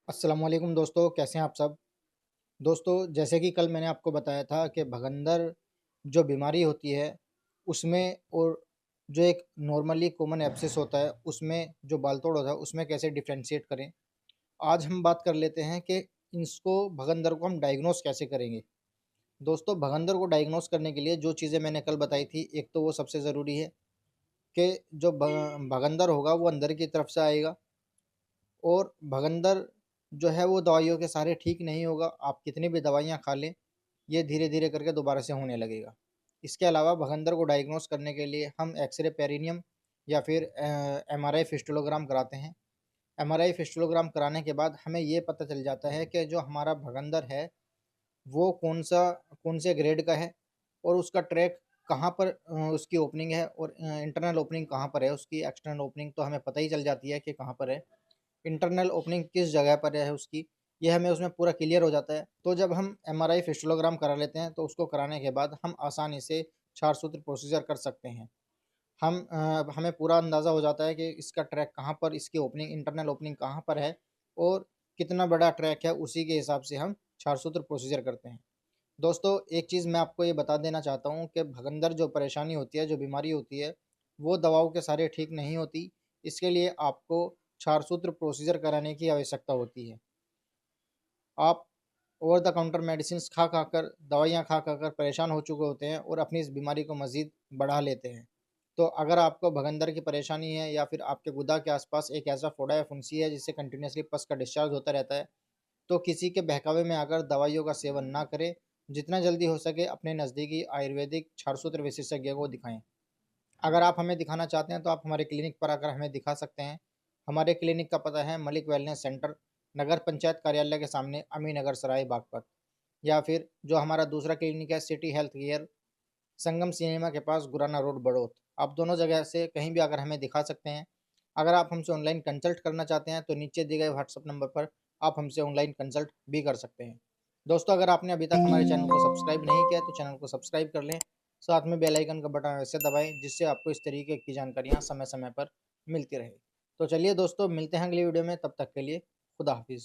अस्सलामुअलैकुम दोस्तों, कैसे हैं आप सब। दोस्तों, जैसे कि कल मैंने आपको बताया था कि भगंदर जो बीमारी होती है उसमें, और जो एक नॉर्मली कॉमन एब्सेस होता है उसमें, जो बालतोड़ होता है उसमें कैसे डिफ्रेंशिएट करें। आज हम बात कर लेते हैं कि इसको भगंदर को हम डायग्नोस कैसे करेंगे। दोस्तों, भगंदर को डायग्नोस करने के लिए जो चीज़ें मैंने कल बताई थी, एक तो वो सबसे ज़रूरी है कि जो भगंदर होगा वो अंदर की तरफ से आएगा, और भगंदर जो है वो दवाइयों के सहारे ठीक नहीं होगा। आप कितनी भी दवाइयाँ खा लें, ये धीरे धीरे करके दोबारा से होने लगेगा। इसके अलावा भगंदर को डायग्नोस करने के लिए हम एक्सरे पेरिनियम या फिर एमआरआई फिस्टुलोग्राम कराते हैं। एमआरआई फिस्टुलोग्राम कराने के बाद हमें ये पता चल जाता है कि जो हमारा भगंदर है वो कौन से ग्रेड का है, और उसका ट्रैक कहाँ पर उसकी ओपनिंग है, और इंटरनल ओपनिंग कहाँ पर है उसकी। एक्सटर्नल ओपनिंग तो हमें पता ही चल जाती है कि कहाँ पर है, इंटरनल ओपनिंग किस जगह पर है उसकी, ये हमें उसमें पूरा क्लियर हो जाता है। तो जब हम एमआरआई फिस्टुलोग्राम करा लेते हैं तो उसको कराने के बाद हम आसानी से क्षार सूत्र प्रोसीजर कर सकते हैं। हमें पूरा अंदाज़ा हो जाता है कि इसका ट्रैक कहाँ पर, इसकी ओपनिंग, इंटरनल ओपनिंग कहाँ पर है, और कितना बड़ा ट्रैक है, उसी के हिसाब से हम क्षार सूत्र प्रोसीजर करते हैं। दोस्तों, एक चीज़ मैं आपको ये बता देना चाहता हूँ कि भगंदर जो परेशानी होती है, जो बीमारी होती है, वो दवाओं के सहारे ठीक नहीं होती। इसके लिए आपको क्षारसूत्र प्रोसीजर कराने की आवश्यकता होती है। आप ओवर द काउंटर मेडिसिन्स खा कर, दवाइयाँ खा कर परेशान हो चुके होते हैं और अपनी इस बीमारी को मज़ीद बढ़ा लेते हैं। तो अगर आपको भगंदर की परेशानी है, या फिर आपके गुदा के आसपास एक ऐसा फोड़ा या फुंसी है जिससे कंटिन्यूसली पस का डिस्चार्ज होता रहता है, तो किसी के बहकावे में आकर दवाइयों का सेवन ना करें। जितना जल्दी हो सके अपने नज़दीकी आयुर्वेदिक क्षारसूत्र विशेषज्ञ को दिखाएं। अगर आप हमें दिखाना चाहते हैं तो आप हमारे क्लिनिक पर आकर हमें दिखा सकते हैं। हमारे क्लिनिक का पता है मलिक वेलनेस सेंटर, नगर पंचायत कार्यालय के सामने, अमीनगर सराय बागपत। या फिर जो हमारा दूसरा क्लिनिक है, सिटी हेल्थ केयर, संगम सिनेमा के पास, गुराना रोड, बड़ौत। आप दोनों जगह से कहीं भी आकर हमें दिखा सकते हैं। अगर आप हमसे ऑनलाइन कंसल्ट करना चाहते हैं तो नीचे दिए गए व्हाट्सएप नंबर पर आप हमसे ऑनलाइन कंसल्ट भी कर सकते हैं। दोस्तों, अगर आपने अभी तक हमारे चैनल को सब्सक्राइब नहीं किया है तो चैनल को सब्सक्राइब कर लें। साथ में बेल आइकन का बटन वैसे दबाएं जिससे आपको इस तरीके की जानकारियाँ समय समय पर मिलती रहे। तो चलिए दोस्तों, मिलते हैं अगली वीडियो में, तब तक के लिए खुदा हाफिज़।